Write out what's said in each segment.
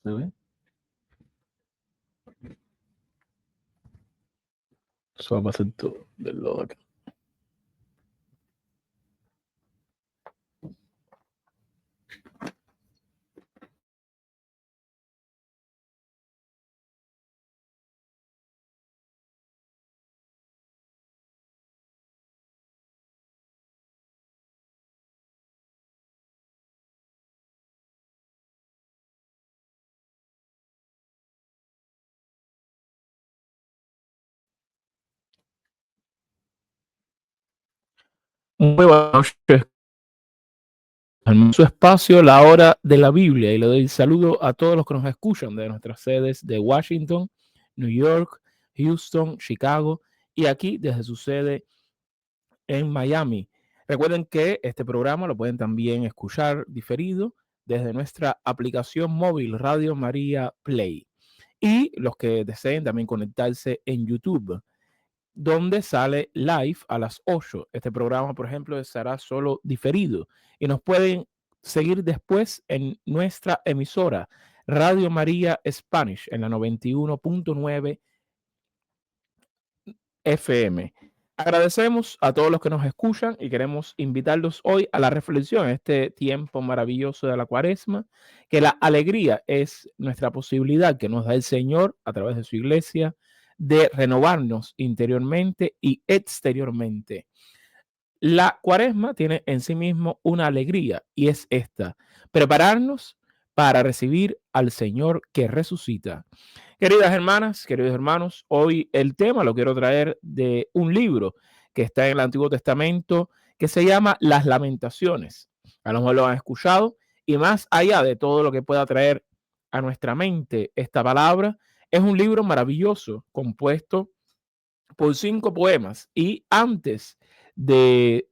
¿Se ve? Eso va a pasar todo del lado de acá. Muy buenas noches. En su espacio, la hora de la Biblia, y le doy saludo a todos los que nos escuchan de nuestras sedes de Washington, New York, Houston, Chicago y aquí desde su sede en Miami. Recuerden que este programa lo pueden también escuchar diferido desde nuestra aplicación móvil Radio María Play, y los que deseen también conectarse en YouTube, donde sale live a las 8. Este programa, por ejemplo, estará solo diferido y nos pueden seguir después en nuestra emisora Radio María Spanish en la 91.9 FM. Agradecemos a todos los que nos escuchan y queremos invitarlos hoy a la reflexión en este tiempo maravilloso de la Cuaresma, que la alegría es nuestra posibilidad que nos da el Señor a través de su iglesia de renovarnos interiormente y exteriormente. La Cuaresma tiene en sí mismo una alegría, y es esta: prepararnos para recibir al Señor que resucita. Queridas hermanas, queridos hermanos, hoy el tema lo quiero traer de un libro que está en el Antiguo Testamento que se llama Las Lamentaciones. A lo mejor lo han escuchado, y más allá de todo lo que pueda traer a nuestra mente esta palabra, es un libro maravilloso compuesto por 5 poemas. Y antes de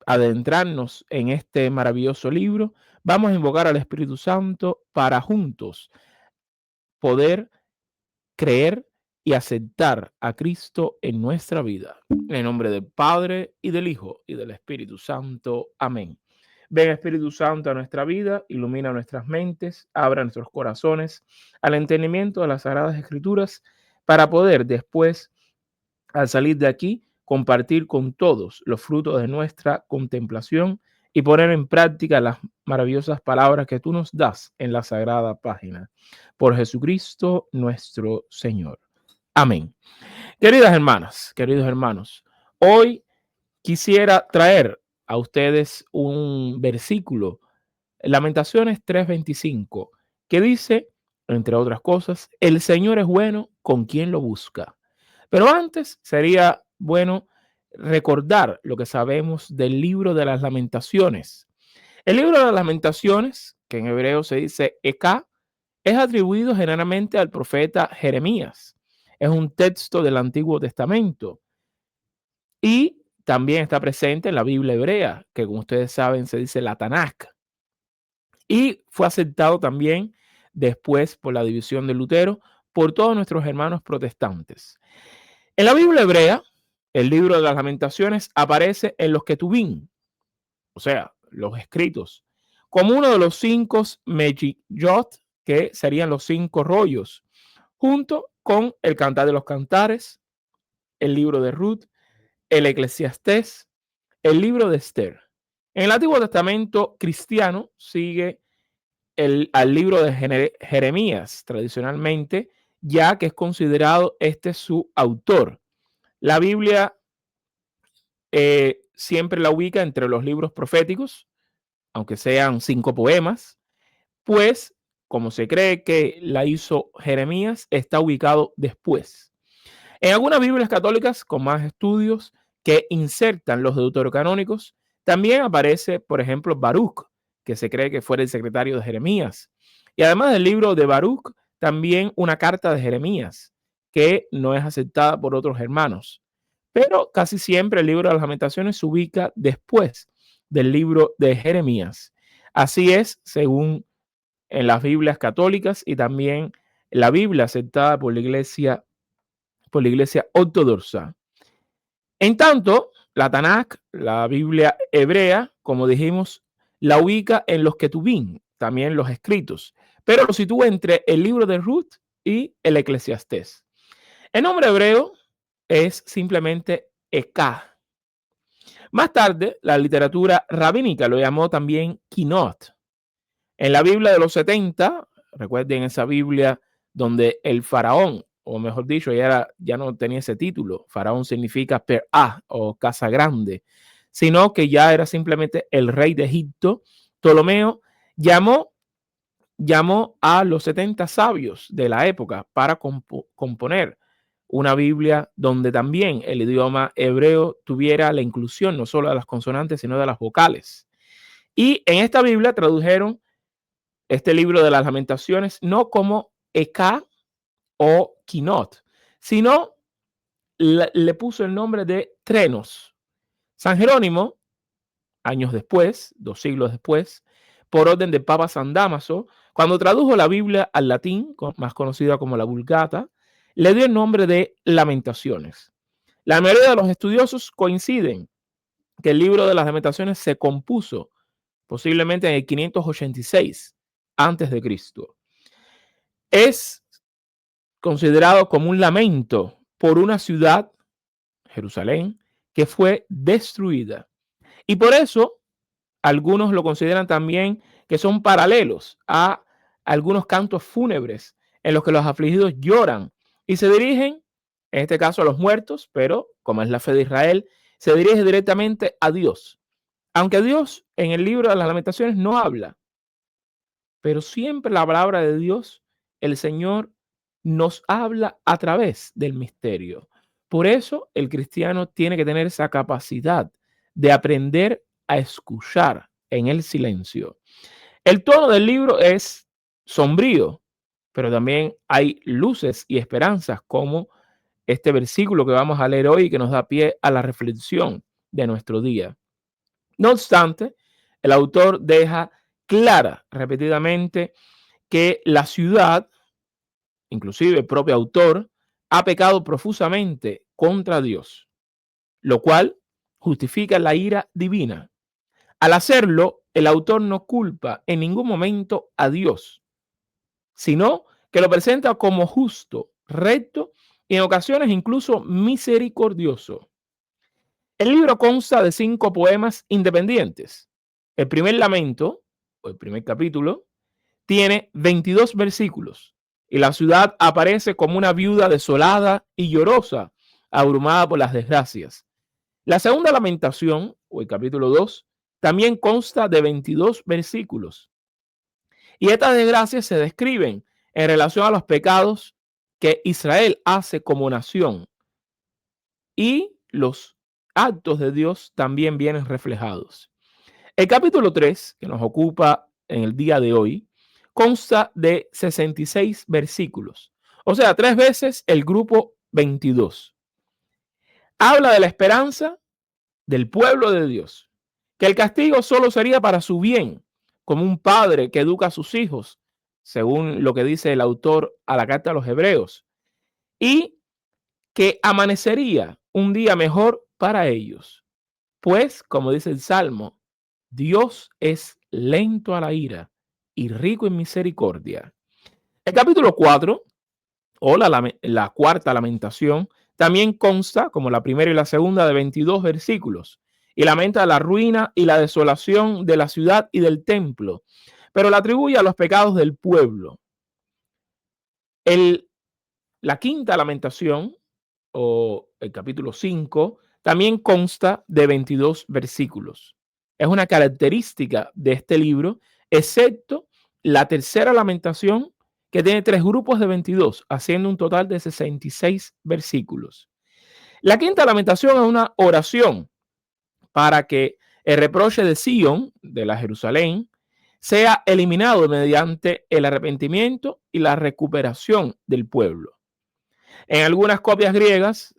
adentrarnos en este maravilloso libro, vamos a invocar al Espíritu Santo para juntos poder creer y aceptar a Cristo en nuestra vida. En el nombre del Padre, y del Hijo, y del Espíritu Santo. Amén. Ven, Espíritu Santo, a nuestra vida, ilumina nuestras mentes, abra nuestros corazones al entendimiento de las Sagradas Escrituras, para poder después, al salir de aquí, compartir con todos los frutos de nuestra contemplación y poner en práctica las maravillosas palabras que tú nos das en la sagrada página. Por Jesucristo nuestro Señor. Amén. Queridas hermanas, queridos hermanos, hoy quisiera traer a ustedes un versículo, Lamentaciones 3:25, que dice, entre otras cosas: el Señor es bueno con quien lo busca. Pero antes sería bueno recordar lo que sabemos del libro de las Lamentaciones. El libro de las Lamentaciones, que en hebreo se dice Eka, es atribuido generalmente al profeta Jeremías. Es un texto del Antiguo Testamento y también está presente en la Biblia hebrea, que como ustedes saben se dice la Tanakh, y fue aceptado también después por la división de Lutero por todos nuestros hermanos protestantes. En la Biblia hebrea, el libro de las Lamentaciones aparece en los Ketubim, o sea, los escritos, como uno de los 5 Mejillot, que serían los 5 rollos, junto con el Cantar de los Cantares, el libro de Ruth, el Eclesiastés, el libro de Esther. En el Antiguo Testamento cristiano sigue al libro de Jeremías tradicionalmente, ya que es considerado su autor. La Biblia siempre la ubica entre los libros proféticos, aunque sean 5 poemas, pues como se cree que la hizo Jeremías, está ubicado después. En algunas Biblias católicas con más estudios que insertan los deuterocanónicos, también aparece, por ejemplo, Baruch, que se cree que fuera el secretario de Jeremías. Y además del libro de Baruch, también una carta de Jeremías, que no es aceptada por otros hermanos. Pero casi siempre el libro de las Lamentaciones se ubica después del libro de Jeremías. Así es, según en las Biblias católicas y también la Biblia aceptada por la Iglesia ortodoxa. En tanto, la Tanakh, la Biblia hebrea, como dijimos, la ubica en los Ketubim, también los escritos, pero lo sitúa entre el libro de Ruth y el Eclesiastés. El nombre hebreo es simplemente Eka. Más tarde, la literatura rabínica lo llamó también Kinot. En la Biblia de los 70, recuerden esa Biblia donde el faraón, o mejor dicho, ya no tenía ese título, faraón significa Per-A o casa grande, sino que ya era simplemente el rey de Egipto. Ptolomeo llamó a los 70 sabios de la época para componer una Biblia donde también el idioma hebreo tuviera la inclusión no solo de las consonantes, sino de las vocales. Y en esta Biblia tradujeron este libro de las Lamentaciones no como Eka o Kinot, sino le puso el nombre de Trenos. San Jerónimo, años después, 2 siglos después, por orden de Papa San Dámaso, cuando tradujo la Biblia al latín, más conocida como la Vulgata, le dio el nombre de Lamentaciones. La mayoría de los estudiosos coinciden que el libro de las Lamentaciones se compuso posiblemente en el 586 antes de Cristo. Es considerado como un lamento por una ciudad, Jerusalén, que fue destruida. Y por eso algunos lo consideran también que son paralelos a algunos cantos fúnebres en los que los afligidos lloran y se dirigen, en este caso a los muertos, pero como es la fe de Israel, se dirige directamente a Dios. Aunque Dios en el libro de las Lamentaciones no habla, pero siempre la palabra de Dios, el Señor nos habla a través del misterio. Por eso el cristiano tiene que tener esa capacidad de aprender a escuchar en el silencio. El tono del libro es sombrío, pero también hay luces y esperanzas como este versículo que vamos a leer hoy que nos da pie a la reflexión de nuestro día. No obstante, el autor deja clara repetidamente que la ciudad, inclusive el propio autor, ha pecado profusamente contra Dios, lo cual justifica la ira divina. Al hacerlo, el autor no culpa en ningún momento a Dios, sino que lo presenta como justo, recto y en ocasiones incluso misericordioso. El libro consta de 5 poemas independientes. El primer lamento, o el primer capítulo, tiene 22 versículos y la ciudad aparece como una viuda desolada y llorosa, abrumada por las desgracias. La segunda lamentación, o el capítulo 2, también consta de 22 versículos. Y estas desgracias se describen en relación a los pecados que Israel hace como nación. Y los actos de Dios también vienen reflejados. El capítulo 3, que nos ocupa en el día de hoy, consta de 66 versículos. O sea, 3 veces el grupo 22. Habla de la esperanza del pueblo de Dios, que el castigo solo sería para su bien, como un padre que educa a sus hijos, según lo que dice el autor a la carta a los Hebreos, y que amanecería un día mejor para ellos. Pues, como dice el Salmo, Dios es lento a la ira y rico en misericordia. El capítulo 4, o la cuarta lamentación, también consta, como la primera y la segunda, de 22 versículos, y lamenta la ruina y la desolación de la ciudad y del templo, pero la atribuye a los pecados del pueblo. La quinta lamentación, o el capítulo 5, también consta de 22 versículos. Es una característica de este libro, excepto la tercera lamentación, que tiene 3 grupos de 22, haciendo un total de 66 versículos. La quinta lamentación es una oración para que el reproche de Sion, de la Jerusalén, sea eliminado mediante el arrepentimiento y la recuperación del pueblo. En algunas copias griegas,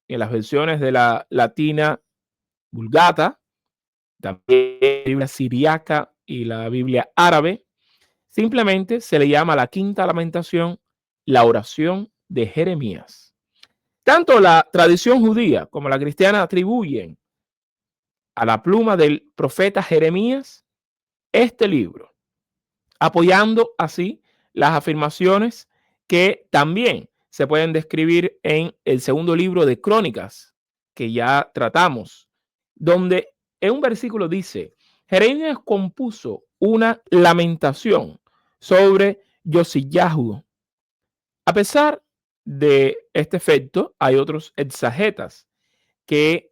en las versiones de la latina Vulgata, también la Biblia siriaca y la Biblia árabe, simplemente se le llama la quinta lamentación la oración de Jeremías. Tanto la tradición judía como la cristiana atribuyen a la pluma del profeta Jeremías este libro. apoyando así las afirmaciones que también se pueden describir en el segundo libro de Crónicas, que ya tratamos, donde en un versículo dice, Jeremías compuso una lamentación sobre Yosillahu. A pesar de este efecto, hay otros exagetas que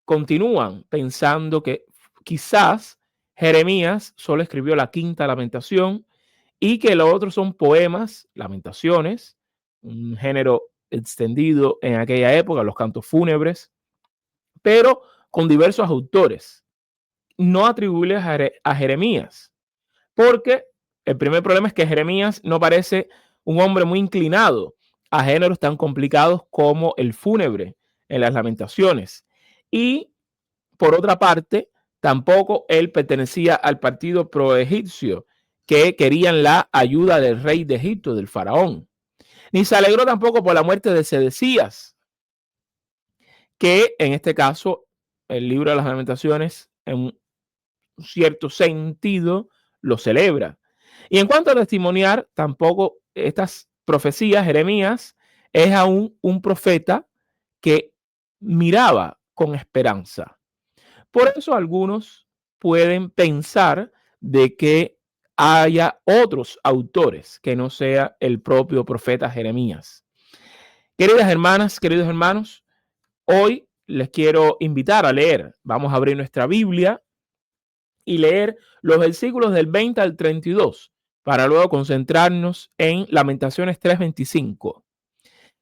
continúan pensando que quizás Jeremías solo escribió la quinta lamentación y que los otros son poemas, lamentaciones, un género extendido en aquella época, los cantos fúnebres, pero con diversos autores, no atribuibles a Jeremías, porque el primer problema es que Jeremías no parece un hombre muy inclinado a géneros tan complicados como el fúnebre en las lamentaciones. Y por otra parte, tampoco él pertenecía al partido pro-egipcio que querían la ayuda del rey de Egipto, del faraón. Ni se alegró tampoco por la muerte de Sedecías, que en este caso el libro de las lamentaciones en un cierto sentido lo celebra. Y en cuanto a testimoniar, tampoco estas profecías, Jeremías es aún un profeta que miraba con esperanza. Por eso algunos pueden pensar de que haya otros autores que no sea el propio profeta Jeremías. Queridas hermanas, queridos hermanos, hoy les quiero invitar a leer. Vamos a abrir nuestra Biblia y leer los versículos del 20 al 32 para luego concentrarnos en Lamentaciones 3:25.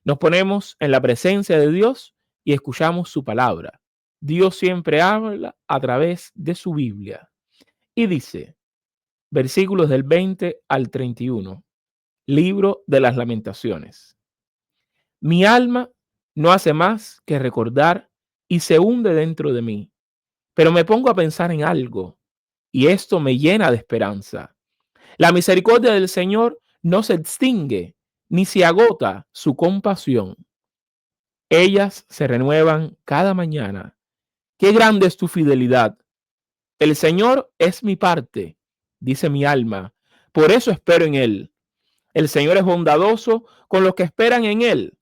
Nos ponemos en la presencia de Dios y escuchamos su palabra. Dios siempre habla a través de su Biblia. Y dice, versículos del 20 al 31, libro de las lamentaciones. Mi alma no hace más que recordar y se hunde dentro de mí, pero me pongo a pensar en algo y esto me llena de esperanza. La misericordia del Señor no se extingue ni se agota su compasión. Ellas se renuevan cada mañana. Qué grande es tu fidelidad. El Señor es mi parte, dice mi alma. Por eso espero en Él. El Señor es bondadoso con los que esperan en Él,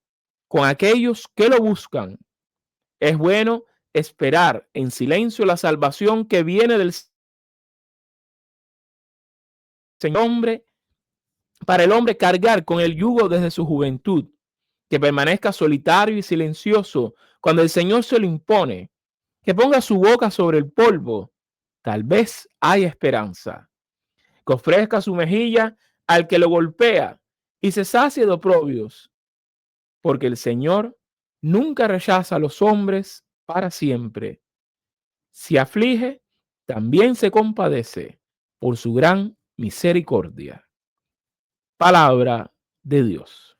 con aquellos que lo buscan. Es bueno esperar en silencio la salvación que viene del Señor. Para el hombre cargar con el yugo desde su juventud, que permanezca solitario y silencioso cuando el Señor se lo impone, que ponga su boca sobre el polvo, tal vez haya esperanza, que ofrezca su mejilla al que lo golpea y se sacie de oprobios, porque el Señor nunca rechaza a los hombres para siempre. Si aflige, también se compadece por su gran misericordia. Palabra de Dios.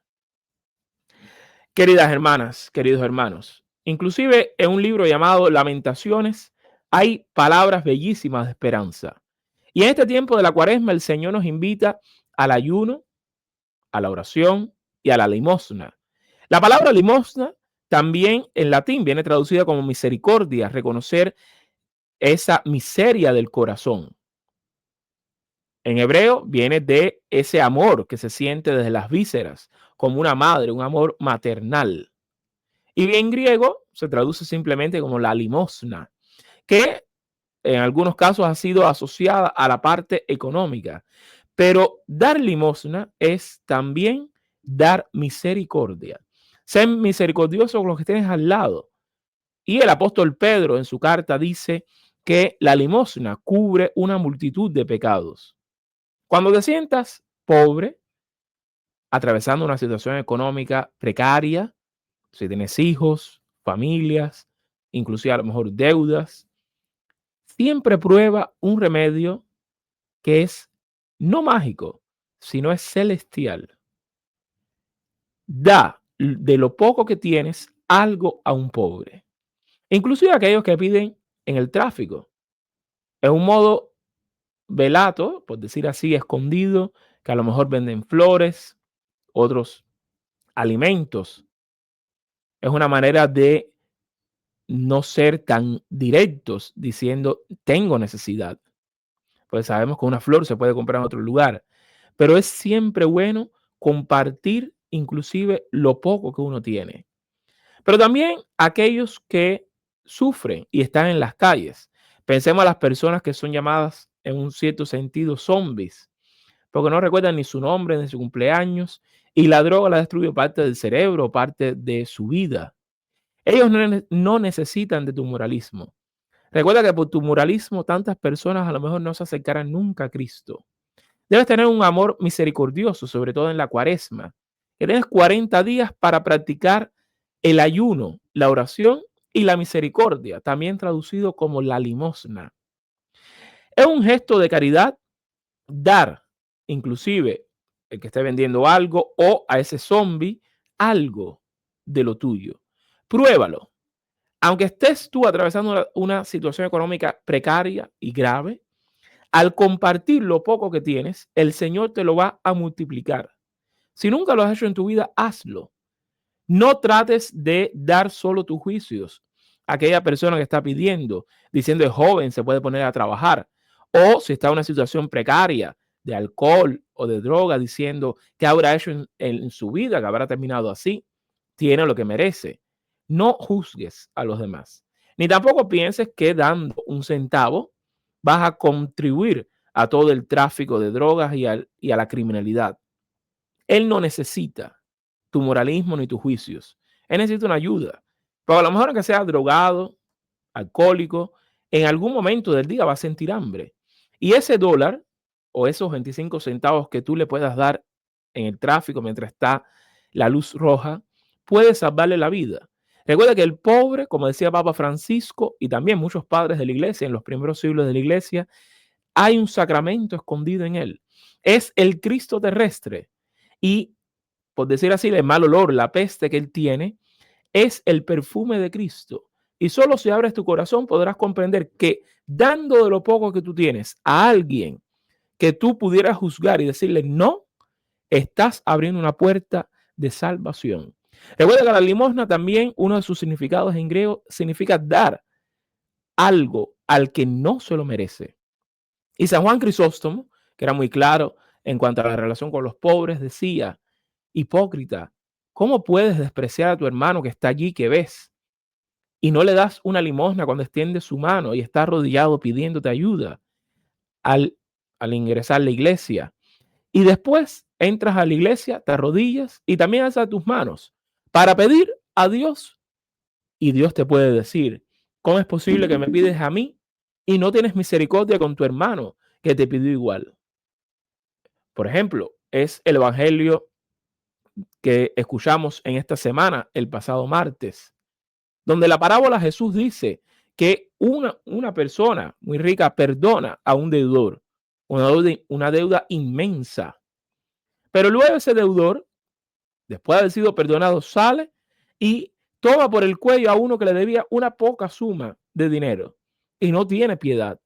Queridas hermanas, queridos hermanos, inclusive en un libro llamado Lamentaciones hay palabras bellísimas de esperanza. Y en este tiempo de la Cuaresma el Señor nos invita al ayuno, a la oración y a la limosna. La palabra limosna también en latín viene traducida como misericordia, reconocer esa miseria del corazón. En hebreo viene de ese amor que se siente desde las vísceras, como una madre, un amor maternal. Y en griego se traduce simplemente como la limosna, que en algunos casos ha sido asociada a la parte económica. Pero dar limosna es también dar misericordia. Ser misericordioso con los que tienes al lado. Y el apóstol Pedro en su carta dice que la limosna cubre una multitud de pecados. Cuando te sientas pobre, atravesando una situación económica precaria, si tienes hijos, familias, inclusive a lo mejor deudas, siempre prueba un remedio que es no mágico, sino es celestial. Da de lo poco que tienes algo a un pobre. Inclusive aquellos que piden en el tráfico. Es un modo velato, por decir así, escondido, que a lo mejor venden flores, otros alimentos. Es una manera de no ser tan directos diciendo tengo necesidad. pues sabemos que una flor se puede comprar en otro lugar, pero es siempre bueno compartir inclusive lo poco que uno tiene. Pero también aquellos que sufren y están en las calles. Pensemos a las personas que son llamadas en un cierto sentido zombies, porque no recuerdan ni su nombre ni su cumpleaños y la droga la ha destruido parte del cerebro, parte de su vida. Ellos no necesitan de tu moralismo. Recuerda que por tu moralismo tantas personas a lo mejor no se acercarán nunca a Cristo. Debes tener un amor misericordioso, sobre todo en la cuaresma, que tienes 40 días para practicar el ayuno, la oración y la misericordia, también traducido como la limosna. Es un gesto de caridad dar, inclusive el que esté vendiendo algo o a ese zombie, algo de lo tuyo. Pruébalo. Aunque estés tú atravesando una situación económica precaria y grave, al compartir lo poco que tienes, el Señor te lo va a multiplicar. Si nunca lo has hecho en tu vida, hazlo. No trates de dar solo tus juicios a aquella persona que está pidiendo, diciendo es joven, se puede poner a trabajar. O si está en una situación precaria de alcohol o de droga, diciendo que habrá hecho en su vida, que habrá terminado así, tiene lo que merece. No juzgues a los demás. Ni tampoco pienses que dando un centavo vas a contribuir a todo el tráfico de drogas y a la criminalidad. Él no necesita tu moralismo ni tus juicios. Él necesita una ayuda. Pero a lo mejor que sea drogado, alcohólico, en algún momento del día va a sentir hambre. Y ese dólar o esos 25 centavos que tú le puedas dar en el tráfico mientras está la luz roja, puede salvarle la vida. Recuerda que el pobre, como decía Papa Francisco y también muchos padres de la iglesia en los primeros siglos de la iglesia, hay un sacramento escondido en él. Es el Cristo terrestre. Y, por decir así, el mal olor, la peste que él tiene, es el perfume de Cristo. Y solo si abres tu corazón podrás comprender que dando de lo poco que tú tienes a alguien que tú pudieras juzgar y decirle no, estás abriendo una puerta de salvación. Recuerda que la limosna también, uno de sus significados en griego, significa dar algo al que no se lo merece. Y San Juan Crisóstomo, que era muy claro en cuanto a la relación con los pobres, decía, hipócrita, ¿cómo puedes despreciar a tu hermano que está allí, que ves, y no le das una limosna cuando extiende su mano y está arrodillado pidiéndote ayuda al, al ingresar a la iglesia? Y después entras a la iglesia, te arrodillas y también alzas tus manos para pedir a Dios. Y Dios te puede decir, ¿cómo es posible que me pides a mí y no tienes misericordia con tu hermano que te pidió igual? Por ejemplo, es el evangelio que escuchamos en esta semana, el pasado martes, donde la parábola Jesús dice que una persona muy rica perdona a un deudor, una deuda inmensa. Pero luego ese deudor, después de haber sido perdonado, sale y toma por el cuello a uno que le debía una poca suma de dinero y no tiene piedad.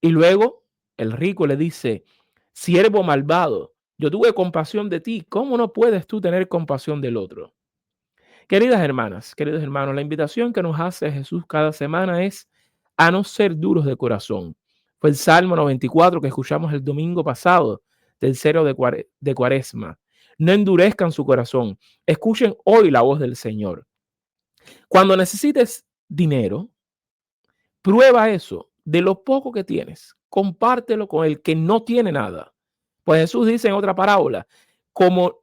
Y luego el rico le dice, siervo malvado, yo tuve compasión de ti, ¿cómo no puedes tú tener compasión del otro? Queridas hermanas, queridos hermanos, la invitación que nos hace Jesús cada semana es a no ser duros de corazón. Fue el Salmo 94 que escuchamos el domingo pasado, del cero de Cuaresma. No endurezcan su corazón. Escuchen hoy la voz del Señor. Cuando necesites dinero, prueba eso. De lo poco que tienes, compártelo con el que no tiene nada. Pues Jesús dice en otra parábola, como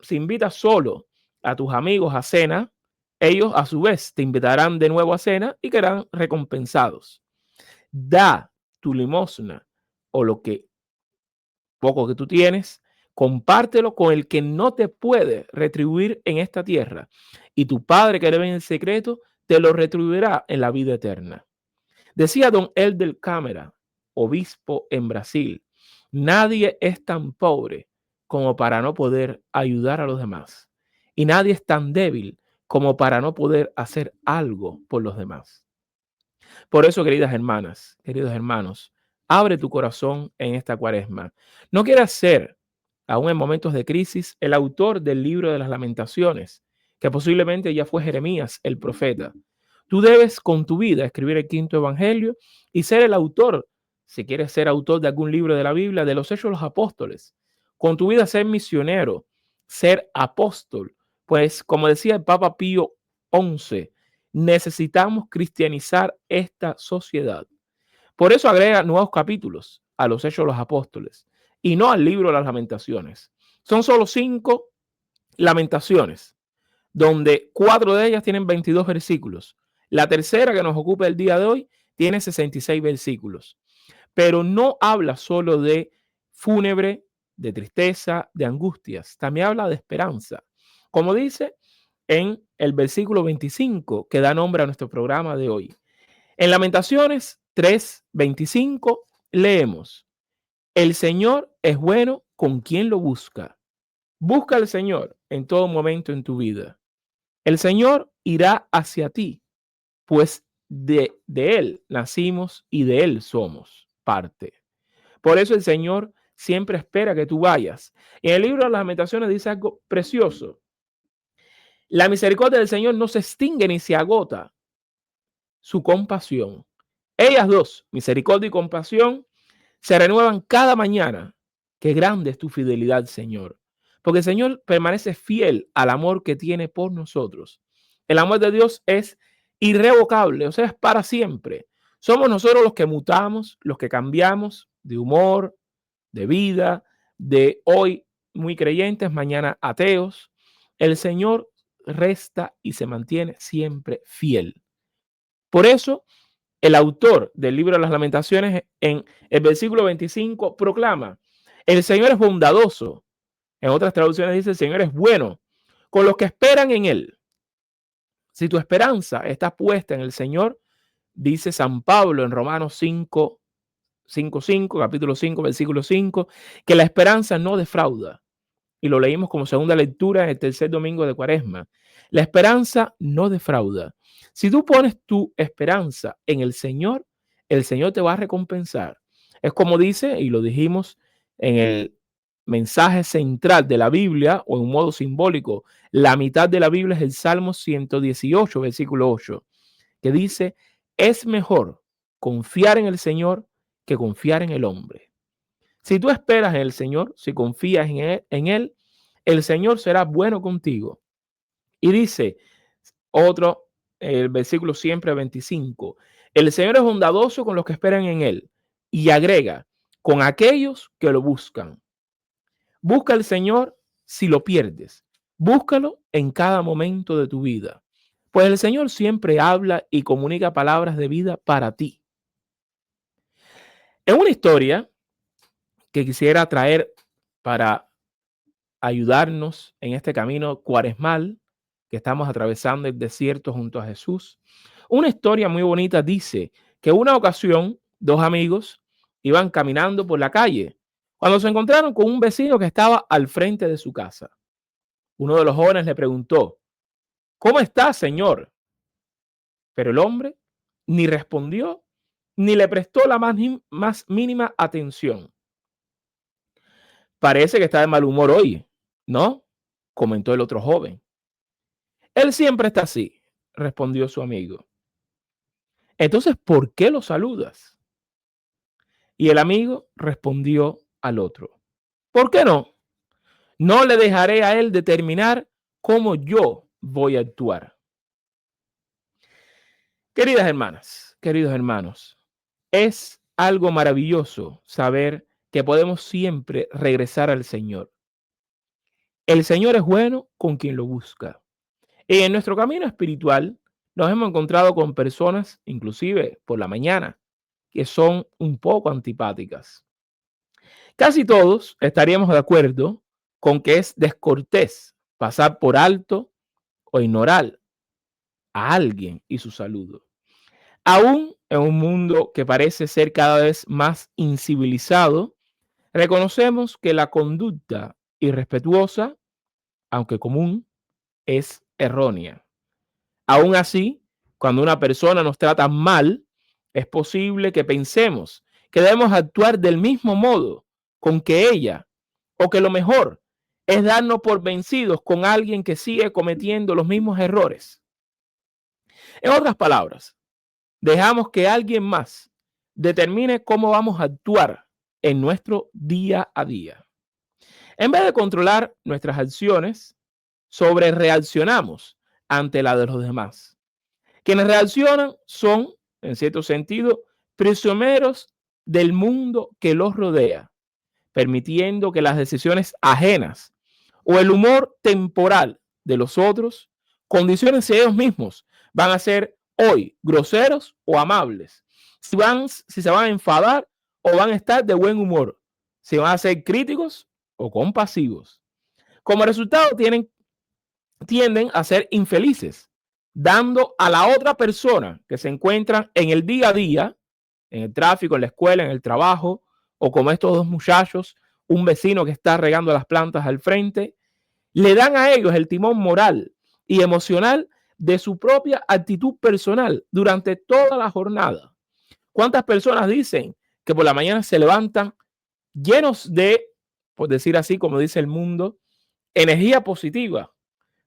si invitas solo a tus amigos a cena, ellos a su vez te invitarán de nuevo a cena y quedarán recompensados. Da tu limosna o lo que poco que tú tienes, compártelo con el que no te puede retribuir en esta tierra. Y tu Padre que debe en el secreto te lo retribuirá en la vida eterna. Decía don Elder Câmara, obispo en Brasil, nadie es tan pobre como para no poder ayudar a los demás. Y nadie es tan débil como para no poder hacer algo por los demás. Por eso, queridas hermanas, queridos hermanos, abre tu corazón en esta cuaresma. No quieras ser, aún en momentos de crisis, el autor del libro de las lamentaciones, que posiblemente ya fue Jeremías, el profeta. Tú debes con tu vida escribir el quinto evangelio y ser el autor si quieres ser autor de algún libro de la Biblia, de los Hechos de los Apóstoles. Con tu vida ser misionero, ser apóstol. Pues como decía el Papa Pío XI, necesitamos cristianizar esta sociedad. Por eso agrega nuevos capítulos a los Hechos de los Apóstoles y no al libro de las Lamentaciones. Son solo 5 lamentaciones, donde 4 de ellas tienen 22 versículos. La tercera, que nos ocupa el día de hoy, tiene 66 versículos. Pero no habla solo de fúnebre, de tristeza, de angustias. También habla de esperanza. Como dice en el versículo 25, que da nombre a nuestro programa de hoy. En Lamentaciones 3:25 leemos: el Señor es bueno con quien lo busca. Busca al Señor en todo momento en tu vida. El Señor irá hacia ti, pues de Él nacimos y de Él somos parte. Por eso el Señor siempre espera que tú vayas. Y en el libro de las Lamentaciones dice algo precioso. La misericordia del Señor no se extingue ni se agota su compasión. Ellas dos, misericordia y compasión, se renuevan cada mañana. Qué grande es tu fidelidad, Señor. Porque el Señor permanece fiel al amor que tiene por nosotros. El amor de Dios es irrevocable, o sea, es para siempre. Somos nosotros los que mutamos, los que cambiamos de humor, de vida, de hoy muy creyentes, mañana ateos. El Señor resta y se mantiene siempre fiel. Por eso, el autor del libro de las Lamentaciones en el versículo 25 proclama: el Señor es bondadoso. En otras traducciones dice: el Señor es bueno con los que esperan en Él. Si tu esperanza está puesta en el Señor, dice San Pablo en Romanos 5:5, capítulo 5, versículo 5, que la esperanza no defrauda. Y lo leímos como segunda lectura en el tercer domingo de Cuaresma. La esperanza no defrauda. Si tú pones tu esperanza en el Señor te va a recompensar. Es como dice, y lo dijimos en el mensaje central de la Biblia, o en un modo simbólico, la mitad de la Biblia es el Salmo 118, versículo 8, que dice: es mejor confiar en el Señor que confiar en el hombre. Si tú esperas en el Señor, si confías en Él, el Señor será bueno contigo. Y dice otro, el versículo siempre 25, el Señor es bondadoso con los que esperan en Él. Y agrega: con aquellos que lo buscan. Busca al Señor si lo pierdes. Búscalo en cada momento de tu vida. Pues el Señor siempre habla y comunica palabras de vida para ti. En una historia que quisiera traer para ayudarnos en este camino cuaresmal que estamos atravesando el desierto junto a Jesús. Una historia muy bonita dice que una ocasión 2 amigos iban caminando por la calle cuando se encontraron con un vecino que estaba al frente de su casa. Uno de los jóvenes le preguntó: ¿cómo está, señor? Pero el hombre ni respondió ni le prestó la más mínima atención. Parece que está de mal humor hoy, ¿no?, comentó el otro joven. Él siempre está así, respondió su amigo. Entonces, ¿por qué lo saludas? Y el amigo respondió al otro: ¿por qué no? No le dejaré a él determinar cómo yo voy a actuar. Queridas hermanas, queridos hermanos, es algo maravilloso saber que podemos siempre regresar al Señor. El Señor es bueno con quien lo busca. Y en nuestro camino espiritual nos hemos encontrado con personas, inclusive por la mañana, que son un poco antipáticas. Casi todos estaríamos de acuerdo con que es descortés pasar por alto o ignorar a alguien y su saludo. Aún en un mundo que parece ser cada vez más incivilizado, reconocemos que la conducta irrespetuosa, aunque común, es errónea. Aún así, cuando una persona nos trata mal, es posible que pensemos que debemos actuar del mismo modo con que ella, o que lo mejor es darnos por vencidos con alguien que sigue cometiendo los mismos errores. En otras palabras, dejamos que alguien más determine cómo vamos a actuar en nuestro día a día. En vez de controlar nuestras acciones, sobre reaccionamos ante la de los demás. Quienes reaccionan son, en cierto sentido, prisioneros del mundo que los rodea, permitiendo que las decisiones ajenas o el humor temporal de los otros condicionen si ellos mismos van a ser hoy groseros o amables, si se van a enfadar o van a estar de buen humor, si van a ser críticos o compasivos. Como resultado, tienden a ser infelices, dando a la otra persona que se encuentra en el día a día, en el tráfico, en la escuela, en el trabajo, o como estos dos muchachos, un vecino que está regando las plantas al frente, le dan a ellos el timón moral y emocional de su propia actitud personal durante toda la jornada. ¿Cuántas personas dicen que por la mañana se levantan llenos de, por decir así, como dice el mundo, energía positiva?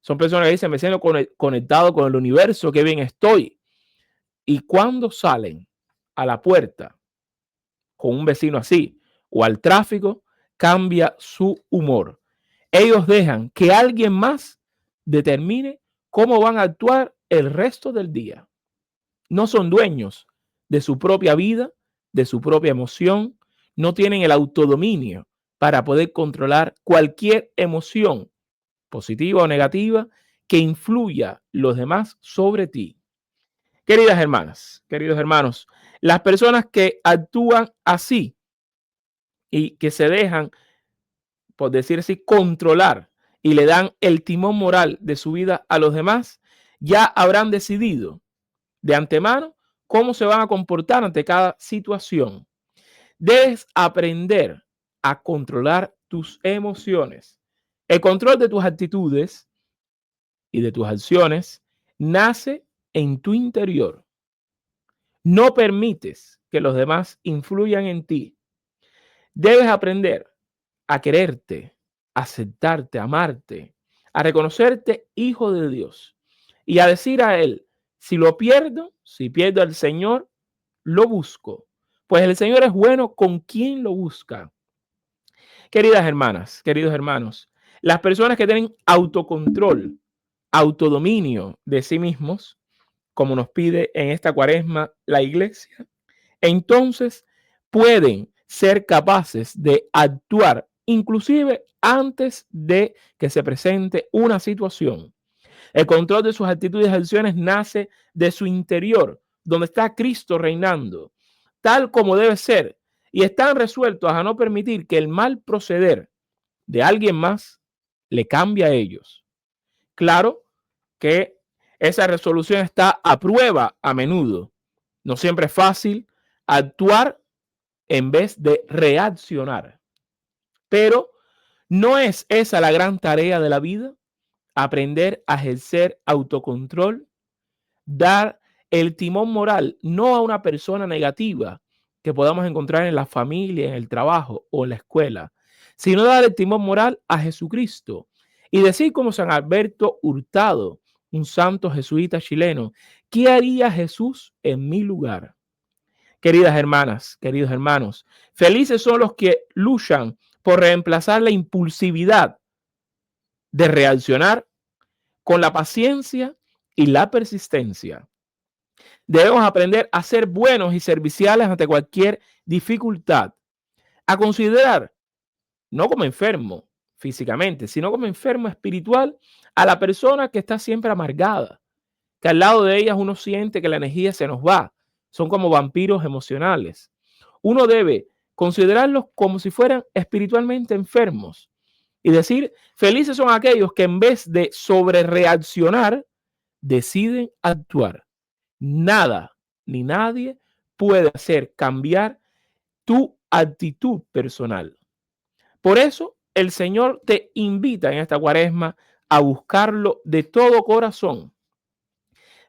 Son personas que dicen, me siento conectado con el universo, qué bien estoy. Y cuando salen a la puerta con un vecino así o al tráfico, cambia su humor. Ellos dejan que alguien más determine cómo van a actuar el resto del día. No son dueños de su propia vida, de su propia emoción, no tienen el autodominio para poder controlar cualquier emoción, positiva o negativa, que influya los demás sobre ti. Queridas hermanas, queridos hermanos, las personas que actúan así y que se dejan, por decir así, controlar y le dan el timón moral de su vida a los demás, ya habrán decidido de antemano cómo se van a comportar ante cada situación. Debes aprender a controlar tus emociones. El control de tus actitudes y de tus acciones nace en tu interior. No permites que los demás influyan en ti. Debes aprender a quererte, a aceptarte, a amarte, a reconocerte hijo de Dios y a decir a Él, si lo pierdo, si pierdo al Señor, lo busco. Pues el Señor es bueno con quien lo busca. Queridas hermanas, queridos hermanos, las personas que tienen autocontrol, autodominio de sí mismos, como nos pide en esta cuaresma la iglesia, entonces pueden ser capaces de actuar inclusive antes de que se presente una situación. El control de sus actitudes y acciones nace de su interior, donde está Cristo reinando, tal como debe ser, y están resueltos a no permitir que el mal proceder de alguien más le cambie a ellos. Claro que esa resolución está a prueba a menudo. No siempre es fácil actuar en vez de reaccionar. Pero ¿no es esa la gran tarea de la vida? Aprender a ejercer autocontrol, dar el timón moral no a una persona negativa que podamos encontrar en la familia, en el trabajo o en la escuela, sino dar el timón moral a Jesucristo y decir como San Alberto Hurtado, un santo jesuita chileno, ¿qué haría Jesús en mi lugar? Queridas hermanas, queridos hermanos, felices son los que luchan por reemplazar la impulsividad de reaccionar con la paciencia y la persistencia. Debemos aprender a ser buenos y serviciales ante cualquier dificultad, a considerar no como enfermo físicamente, sino como enfermo espiritual a la persona que está siempre amargada, que al lado de ellas uno siente que la energía se nos va, son como vampiros emocionales. Uno debe considerarlos como si fueran espiritualmente enfermos y decir, felices son aquellos que en vez de sobrereaccionar, deciden actuar. Nada ni nadie puede hacer cambiar tu actitud personal. Por eso el Señor te invita en esta cuaresma a buscarlo de todo corazón.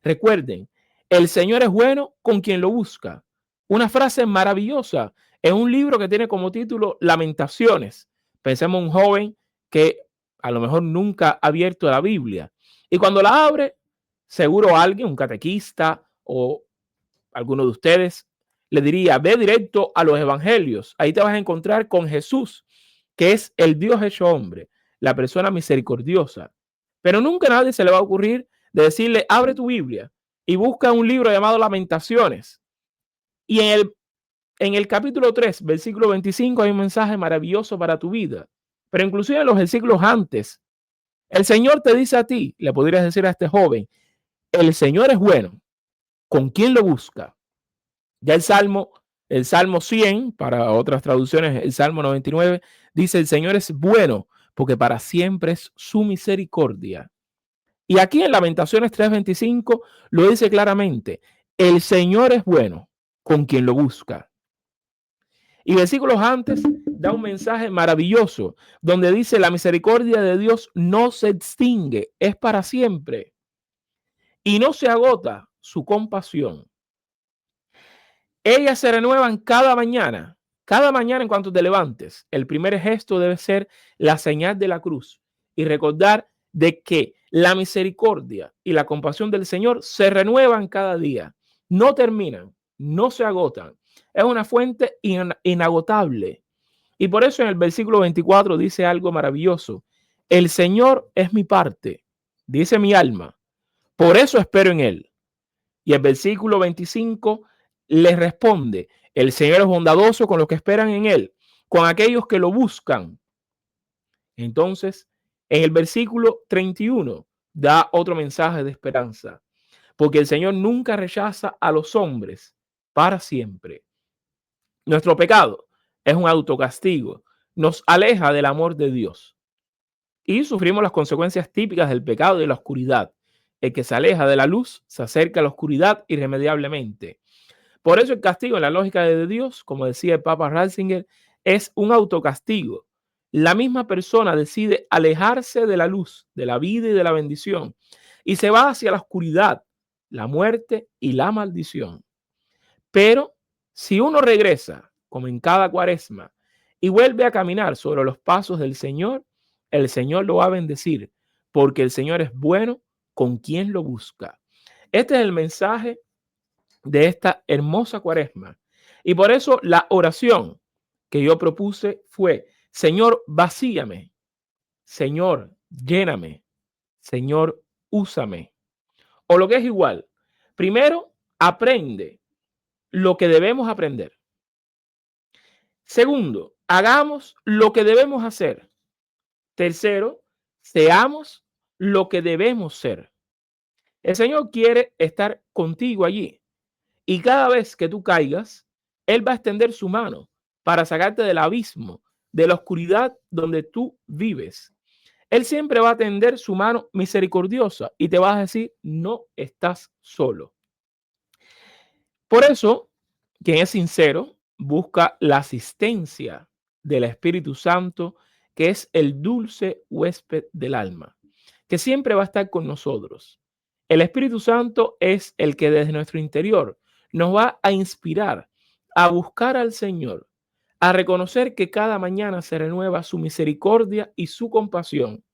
Recuerden, el Señor es bueno con quien lo busca. Una frase maravillosa en un libro que tiene como título Lamentaciones. Pensemos en un joven que a lo mejor nunca ha abierto la Biblia y cuando la abre, seguro alguien, un catequista o alguno de ustedes le diría, ve directo a los evangelios. Ahí te vas a encontrar con Jesús, que es el Dios hecho hombre, la persona misericordiosa. Pero nunca a nadie se le va a ocurrir de decirle, abre tu Biblia y busca un libro llamado Lamentaciones. Y en el capítulo 3, versículo 25, hay un mensaje maravilloso para tu vida. Pero inclusive en los versículos antes, el Señor te dice a ti, le podrías decir a este joven, el Señor es bueno. ¿Con quién lo busca? Ya el Salmo 100, para otras traducciones, el Salmo 99, dice, el Señor es bueno, porque para siempre es su misericordia. Y aquí en Lamentaciones 3:25 lo dice claramente, el Señor es bueno con quien lo busca. Y versículos antes da un mensaje maravilloso, donde dice, la misericordia de Dios no se extingue, es para siempre, y no se agota su compasión. Ellas se renuevan cada mañana en cuanto te levantes. El primer gesto debe ser la señal de la cruz y recordar de que la misericordia y la compasión del Señor se renuevan cada día, no terminan, no se agotan. Es una fuente inagotable. Y por eso en el versículo 24 dice algo maravilloso. El Señor es mi parte, dice mi alma. Por eso espero en él. Y el versículo 25 les responde, el Señor es bondadoso con los que esperan en él, con aquellos que lo buscan. Entonces, en el versículo 31 da otro mensaje de esperanza, porque el Señor nunca rechaza a los hombres para siempre. Nuestro pecado es un autocastigo, nos aleja del amor de Dios y sufrimos las consecuencias típicas del pecado y de la oscuridad. El que se aleja de la luz se acerca a la oscuridad irremediablemente. Por eso el castigo en la lógica de Dios, como decía el Papa Ratzinger, es un autocastigo. La misma persona decide alejarse de la luz, de la vida y de la bendición, y se va hacia la oscuridad, la muerte y la maldición. Pero si uno regresa, como en cada cuaresma, y vuelve a caminar sobre los pasos del Señor, el Señor lo va a bendecir, porque el Señor es bueno con quien lo busca. Este es el mensaje de esta hermosa cuaresma. Y por eso la oración que yo propuse fue, Señor, vacíame, Señor, lléname, Señor, úsame. O lo que es igual, primero, aprende lo que debemos aprender. Segundo, hagamos lo que debemos hacer. Tercero, seamos lo que debemos ser. El Señor quiere estar contigo allí. Y cada vez que tú caigas, Él va a extender su mano para sacarte del abismo, de la oscuridad donde tú vives. Él siempre va a tender su mano misericordiosa y te va a decir, no estás solo. Por eso, quien es sincero busca la asistencia del Espíritu Santo, que es el dulce huésped del alma, que siempre va a estar con nosotros. El Espíritu Santo es el que desde nuestro interior nos va a inspirar a buscar al Señor, a reconocer que cada mañana se renueva su misericordia y su compasión.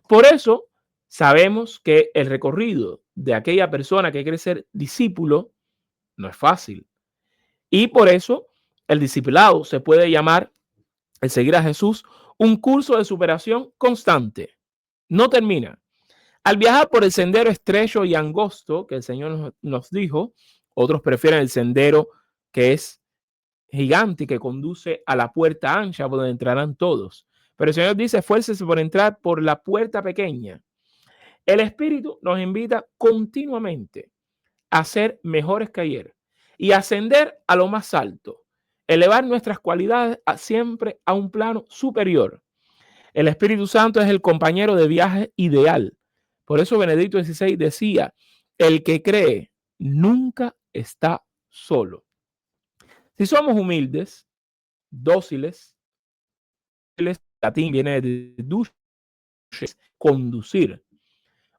Por eso sabemos que el recorrido de aquella persona que quiere ser discípulo no es fácil. Y por eso el discipulado se puede llamar, el seguir a Jesús, un curso de superación constante. No termina. Al viajar por el sendero estrecho y angosto que el Señor nos dijo, otros prefieren el sendero que es gigante y que conduce a la puerta ancha por donde entrarán todos. Pero el Señor dice, esfuércese por entrar por la puerta pequeña. El Espíritu nos invita continuamente a ser mejores que ayer y ascender a lo más alto, elevar nuestras cualidades siempre a un plano superior. El Espíritu Santo es el compañero de viaje ideal. Por eso Benedicto XVI decía, el que cree nunca está solo. Si somos humildes, dóciles, el latín viene de duces, conducir.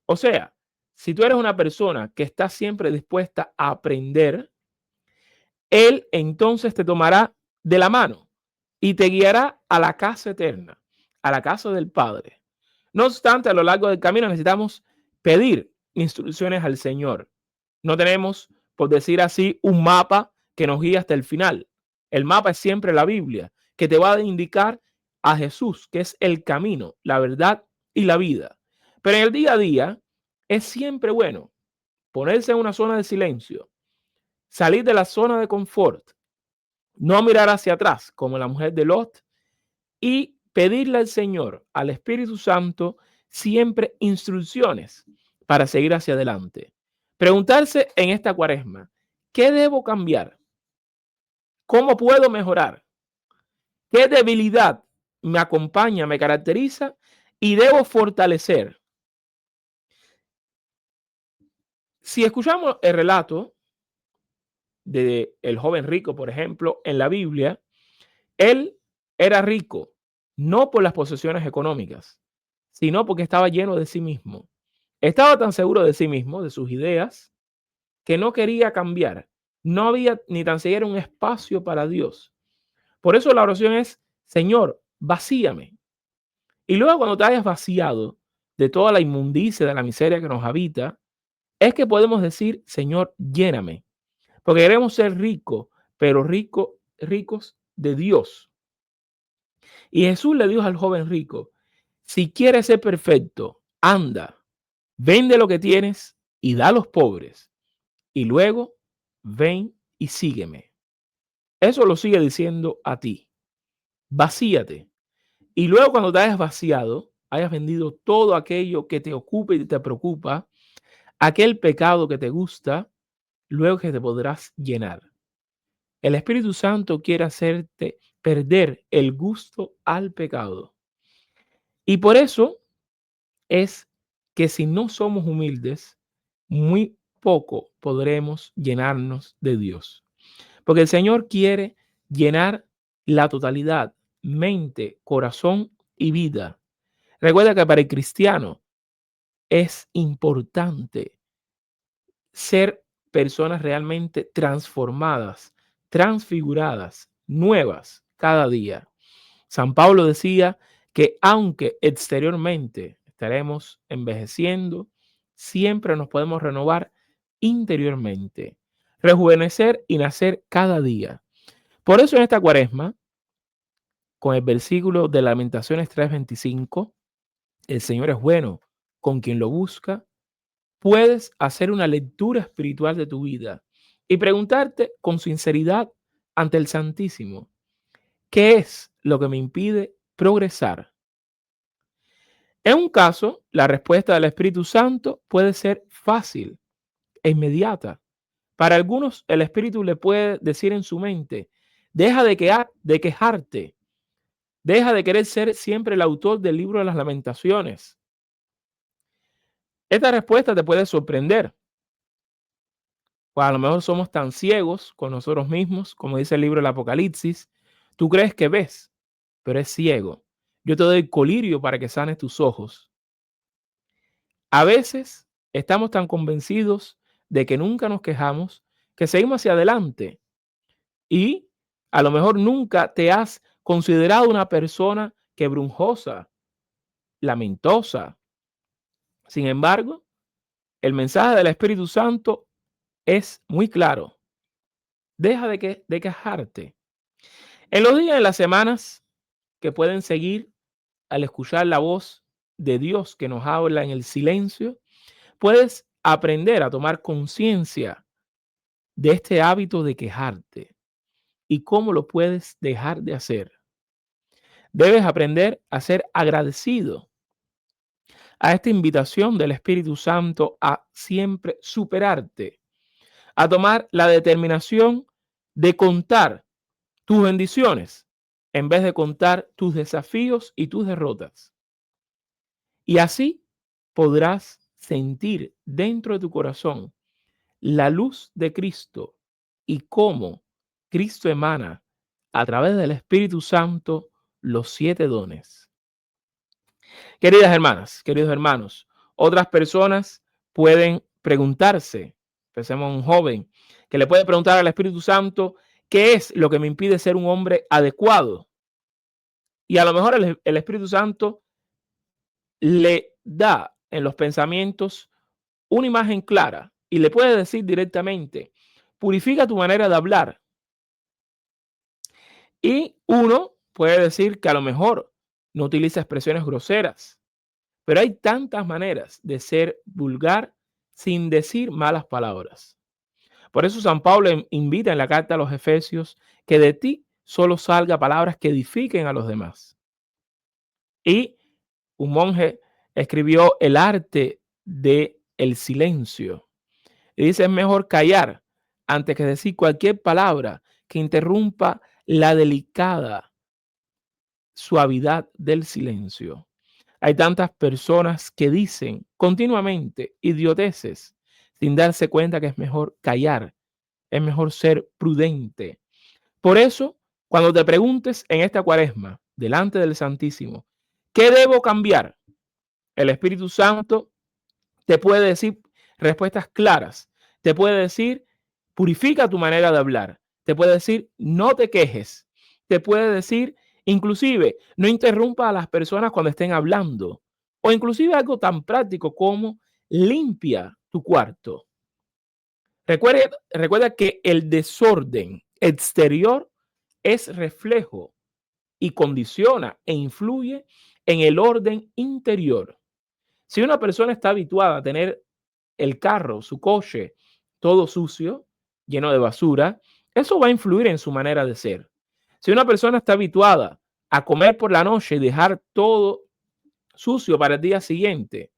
O sea, si tú eres una persona que está siempre dispuesta a aprender, Él entonces te tomará de la mano y te guiará a la casa eterna, a la casa del Padre. No obstante, a lo largo del camino necesitamos pedir instrucciones al Señor. No tenemos, por decir así, un mapa que nos guía hasta el final. El mapa es siempre la Biblia, que te va a indicar a Jesús, que es el camino, la verdad y la vida. Pero en el día a día es siempre bueno ponerse en una zona de silencio, salir de la zona de confort, no mirar hacia atrás como la mujer de Lot y pedirle al Señor, al Espíritu Santo, siempre instrucciones para seguir hacia adelante. Preguntarse en esta cuaresma, ¿qué debo cambiar? ¿Cómo puedo mejorar? ¿Qué debilidad me acompaña, me caracteriza y debo fortalecer? Si escuchamos el relato de el joven rico, por ejemplo, en la Biblia, él era rico no por las posesiones económicas, sino porque estaba lleno de sí mismo. Estaba tan seguro de sí mismo, de sus ideas, que no quería cambiar. No había ni tan siquiera un espacio para Dios. Por eso la oración es, Señor, vacíame. Y luego cuando te hayas vaciado de toda la inmundicia, de la miseria que nos habita, es que podemos decir, Señor, lléname. Porque queremos ser ricos, pero ricos de Dios. Y Jesús le dijo al joven rico, si quieres ser perfecto, anda, vende lo que tienes y da a los pobres. Y luego ven y sígueme. Eso lo sigue diciendo a ti. Vacíate. Y luego cuando te hayas vaciado, hayas vendido todo aquello que te ocupa y te preocupa, aquel pecado que te gusta, luego que te podrás llenar. El Espíritu Santo quiere hacerte perder el gusto al pecado. Y por eso es que si no somos humildes, muy poco podremos llenarnos de Dios. Porque el Señor quiere llenar la totalidad, mente, corazón y vida. Recuerda que para el cristiano es importante ser personas realmente transformadas, transfiguradas, nuevas cada día. San Pablo decía que aunque exteriormente estaremos envejeciendo, siempre nos podemos renovar interiormente, rejuvenecer y nacer cada día. Por eso en esta cuaresma, con el versículo de Lamentaciones 3:25, el Señor es bueno con quien lo busca, puedes hacer una lectura espiritual de tu vida y preguntarte con sinceridad ante el Santísimo, ¿qué es lo que me impide progresar? En un caso, la respuesta del Espíritu Santo puede ser fácil e inmediata. Para algunos, el Espíritu le puede decir en su mente, deja de quejarte, deja de querer ser siempre el autor del libro de las lamentaciones. Esta respuesta te puede sorprender. O a lo mejor somos tan ciegos con nosotros mismos, como dice el libro del Apocalipsis. Tú crees que ves, pero es ciego. Yo te doy colirio para que sanes tus ojos. A veces estamos tan convencidos de que nunca nos quejamos que seguimos hacia adelante y a lo mejor nunca te has considerado una persona quebrunjosa, lamentosa. Sin embargo, el mensaje del Espíritu Santo es muy claro. Deja de quejarte. En los días, en las semanas que pueden seguir al escuchar la voz de Dios que nos habla en el silencio, puedes aprender a tomar conciencia de este hábito de quejarte y cómo lo puedes dejar de hacer. Debes aprender a ser agradecido a esta invitación del Espíritu Santo a siempre superarte, a tomar la determinación de contar tus bendiciones en vez de contar tus desafíos y tus derrotas. Y así podrás sentir dentro de tu corazón la luz de Cristo y cómo Cristo emana a través del Espíritu Santo los 7 dones. Queridas hermanas, queridos hermanos, otras personas pueden preguntarse, pensemos en un joven que le puede preguntar al Espíritu Santo, ¿qué es lo que me impide ser un hombre adecuado? Y a lo mejor el Espíritu Santo le da en los pensamientos una imagen clara y le puede decir directamente, purifica tu manera de hablar, Y uno puede decir que a lo mejor no utiliza expresiones groseras, pero hay tantas maneras de ser vulgar sin decir malas palabras. Por eso San Pablo invita en la carta a los Efesios que de ti solo salga palabras que edifiquen a los demás. Y un monje escribió El arte del silencio. Y dice, es mejor callar antes que decir cualquier palabra que interrumpa la delicada suavidad del silencio. Hay tantas personas que dicen continuamente idioteces sin darse cuenta que es mejor callar, es mejor ser prudente. Por eso, cuando te preguntes en esta cuaresma, delante del Santísimo, ¿qué debo cambiar? El Espíritu Santo te puede decir respuestas claras, te puede decir, purifica tu manera de hablar, te puede decir, no te quejes, te puede decir, inclusive, no interrumpa a las personas cuando estén hablando, o inclusive algo tan práctico como limpia tu cuarto. Recuerda que el desorden exterior es reflejo y condiciona e influye en el orden interior. Si una persona está habituada a tener el carro, su coche, todo sucio, lleno de basura, eso va a influir en su manera de ser. Si una persona está habituada a comer por la noche y dejar todo sucio para el día siguiente,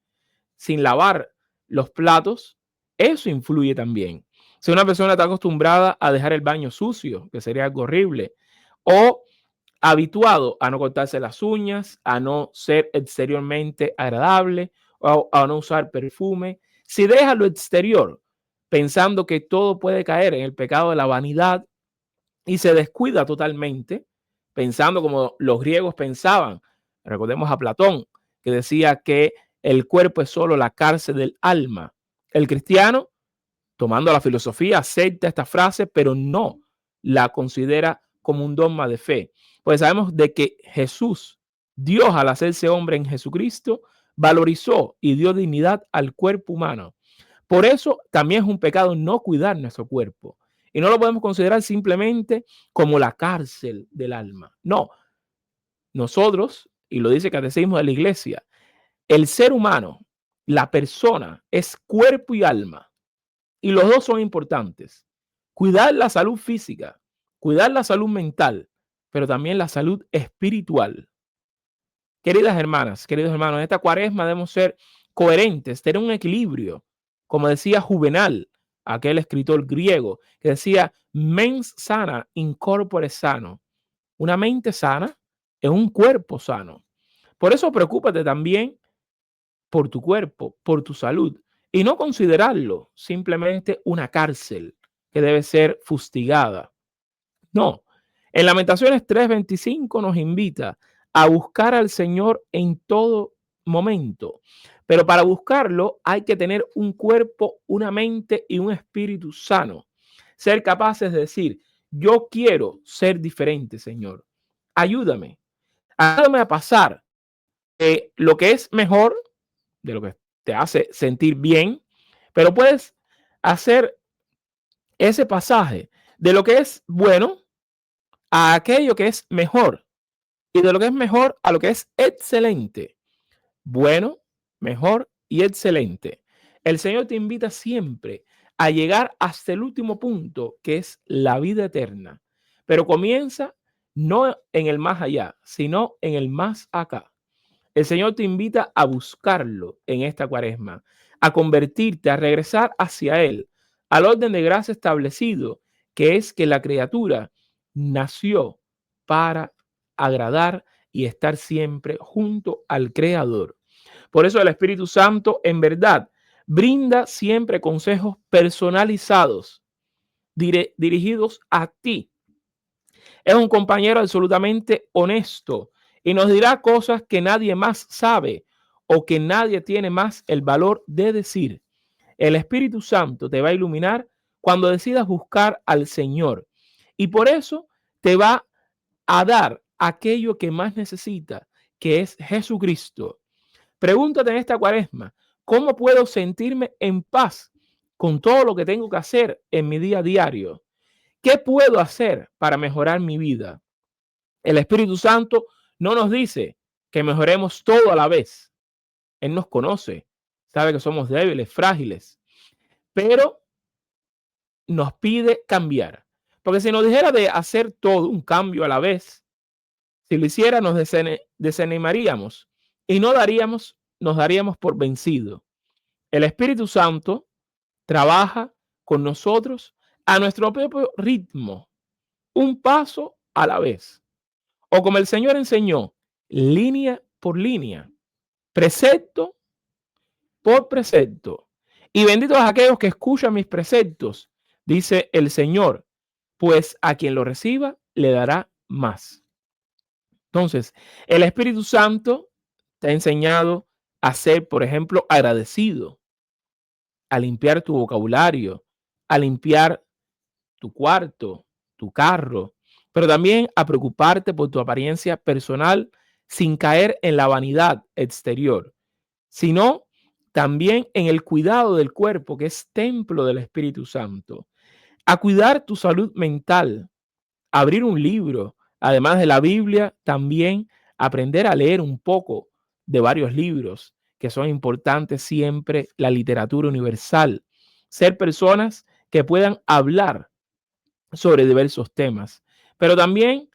sin lavar los platos, eso influye también. Si una persona está acostumbrada a dejar el baño sucio, que sería algo horrible, o habituado a no cortarse las uñas, a no ser exteriormente agradable, o a no usar perfume, si deja lo exterior pensando que todo puede caer en el pecado de la vanidad y se descuida totalmente, pensando como los griegos pensaban, recordemos a Platón, que decía que el cuerpo es solo la cárcel del alma. El cristiano, tomando la filosofía, acepta esta frase, pero no la considera como un dogma de fe. Pues sabemos de que Jesús, Dios al hacerse hombre en Jesucristo, valorizó y dio dignidad al cuerpo humano. Por eso también es un pecado no cuidar nuestro cuerpo. Y no lo podemos considerar simplemente como la cárcel del alma. No, nosotros, y lo dice el Catecismo de la Iglesia, el ser humano, la persona, es cuerpo y alma. Y los dos son importantes. Cuidar la salud física, cuidar la salud mental, pero también la salud espiritual. Queridas hermanas, queridos hermanos, en esta cuaresma debemos ser coherentes, tener un equilibrio. Como decía Juvenal, aquel escritor griego, que decía, mens sana in corpore sano. Una mente sana en un cuerpo sano. Por eso preocúpate también por tu cuerpo, por tu salud, y no considerarlo simplemente una cárcel que debe ser fustigada. No, en Lamentaciones 3:25 nos invita a buscar al Señor en todo momento, pero para buscarlo hay que tener un cuerpo, una mente y un espíritu sano. Ser capaces de decir, yo quiero ser diferente, Señor. Ayúdame, ayúdame a pasar de lo que es mejor, de lo que te hace sentir bien, pero puedes hacer ese pasaje de lo que es bueno a aquello que es mejor y de lo que es mejor a lo que es excelente. Bueno, mejor y excelente. El Señor te invita siempre a llegar hasta el último punto, que es la vida eterna. Pero comienza no en el más allá, sino en el más acá. El Señor te invita a buscarlo en esta cuaresma, a convertirte, a regresar hacia Él, al orden de gracia establecido, que es que la criatura nació para agradar y estar siempre junto al Creador. Por eso el Espíritu Santo en verdad brinda siempre consejos personalizados, dirigidos a ti. Es un compañero absolutamente honesto y nos dirá cosas que nadie más sabe o que nadie tiene más el valor de decir. El Espíritu Santo te va a iluminar cuando decidas buscar al Señor y por eso te va a dar aquello que más necesita, que es Jesucristo. Pregúntate en esta cuaresma, ¿cómo puedo sentirme en paz con todo lo que tengo que hacer en mi día a diario? ¿Qué puedo hacer para mejorar mi vida? El Espíritu Santo no nos dice que mejoremos todo a la vez. Él nos conoce, sabe que somos débiles, frágiles, pero nos pide cambiar. Porque si nos dijera de hacer todo un cambio a la vez, si lo hiciera nos desanimaríamos y nos daríamos por vencido. El Espíritu Santo trabaja con nosotros a nuestro propio ritmo, un paso a la vez. O como el Señor enseñó, línea por línea, precepto por precepto. Y benditos aquellos que escuchan mis preceptos, dice el Señor, pues a quien lo reciba le dará más. Entonces, el Espíritu Santo te ha enseñado a ser, por ejemplo, agradecido, a limpiar tu vocabulario, a limpiar tu cuarto, tu carro, pero también a preocuparte por tu apariencia personal sin caer en la vanidad exterior, sino también en el cuidado del cuerpo, que es templo del Espíritu Santo, a cuidar tu salud mental, abrir un libro, además de la Biblia, también aprender a leer un poco de varios libros que son importantes siempre, la literatura universal, ser personas que puedan hablar sobre diversos temas, pero también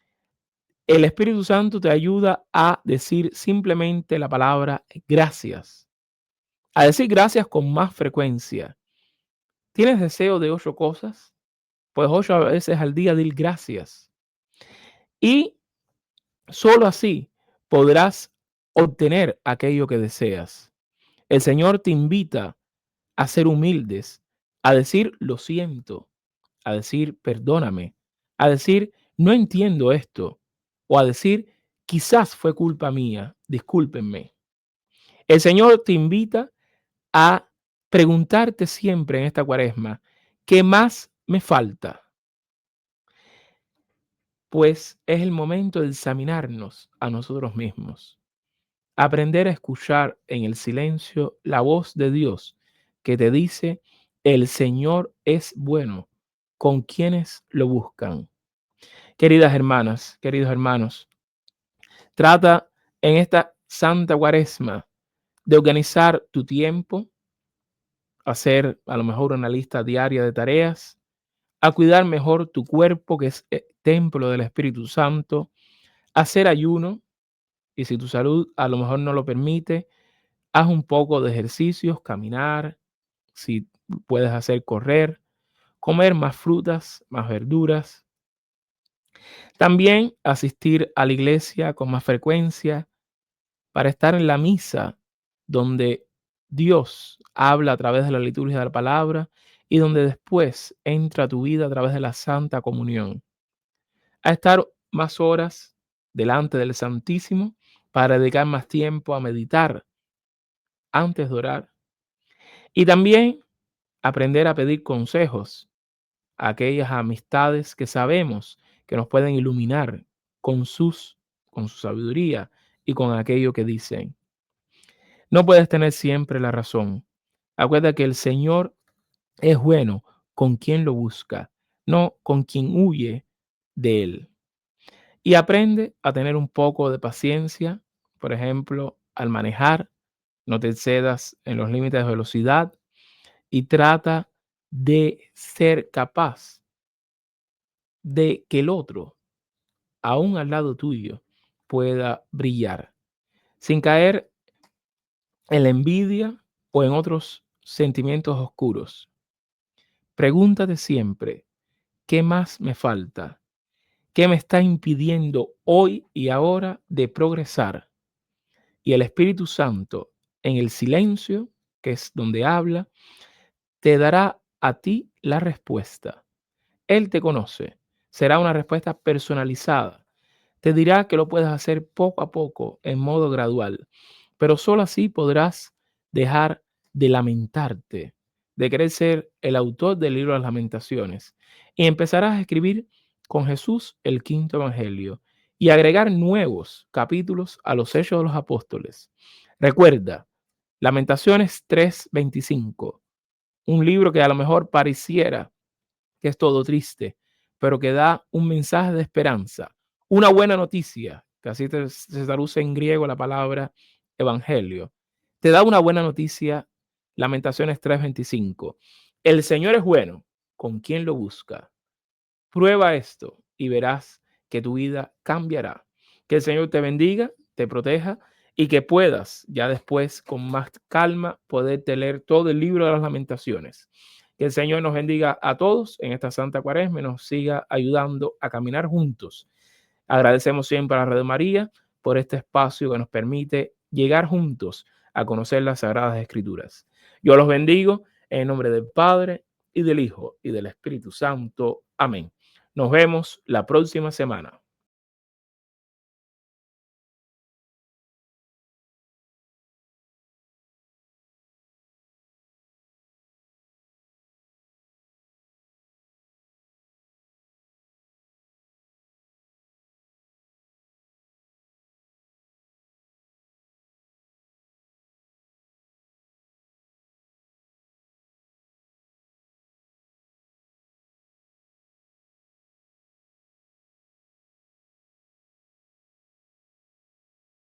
el Espíritu Santo te ayuda a decir simplemente la palabra gracias, a decir gracias con más frecuencia. ¿Tienes deseo de 8 cosas? Pues 8 veces al día dir gracias. Y solo así podrás obtener aquello que deseas. El Señor te invita a ser humildes, a decir lo siento, a decir perdóname, a decir no entiendo esto, o a decir quizás fue culpa mía, discúlpenme. El Señor te invita a preguntarte siempre en esta cuaresma, ¿qué más me falta? Pues es el momento de examinarnos a nosotros mismos, aprender a escuchar en el silencio la voz de Dios que te dice, el Señor es bueno con quienes lo buscan. Queridas hermanas, queridos hermanos, trata en esta Santa Cuaresma de organizar tu tiempo, hacer a lo mejor una lista diaria de tareas, a cuidar mejor tu cuerpo, que es templo del Espíritu Santo, hacer ayuno, y si tu salud a lo mejor no lo permite, haz un poco de ejercicios, caminar, si puedes hacer correr, comer más frutas, más verduras. También asistir a la iglesia con más frecuencia para estar en la misa donde Dios habla a través de la liturgia de la palabra y donde después entra a tu vida a través de la Santa Comunión. A estar más horas delante del Santísimo para dedicar más tiempo a meditar antes de orar. Y también aprender a pedir consejos a aquellas amistades que sabemos que nos pueden iluminar con con su sabiduría y con aquello que dicen. No puedes tener siempre la razón. Acuérdate que el Señor es bueno con quien lo busca, no con quien huye de él. Y aprende a tener un poco de paciencia, por ejemplo, al manejar, no te excedas en los límites de velocidad y trata de ser capaz de que el otro, aún al lado tuyo, pueda brillar, sin caer en la envidia o en otros sentimientos oscuros. Pregúntate siempre, ¿qué más me falta? ¿Qué me está impidiendo hoy y ahora de progresar? Y el Espíritu Santo, en el silencio, que es donde habla, te dará a ti la respuesta. Él te conoce. Será una respuesta personalizada. Te dirá que lo puedes hacer poco a poco, en modo gradual, pero solo así podrás dejar de lamentarte, de querer ser el autor del libro de las lamentaciones, y empezarás a escribir con Jesús el quinto evangelio y agregar nuevos capítulos a los hechos de los apóstoles. Recuerda, Lamentaciones 3:25, un libro que a lo mejor pareciera que es todo triste, pero que da un mensaje de esperanza. Una buena noticia, que así se traduce en griego la palabra evangelio. Te da una buena noticia, Lamentaciones 3:25. El Señor es bueno con quien lo busca. Prueba esto y verás que tu vida cambiará. Que el Señor te bendiga, te proteja y que puedas ya después con más calma poderte leer todo el libro de las Lamentaciones. Que el Señor nos bendiga a todos en esta Santa Cuaresma y nos siga ayudando a caminar juntos. Agradecemos siempre a la Red María por este espacio que nos permite llegar juntos a conocer las Sagradas Escrituras. Yo los bendigo en el nombre del Padre y del Hijo y del Espíritu Santo. Amén. Nos vemos la próxima semana.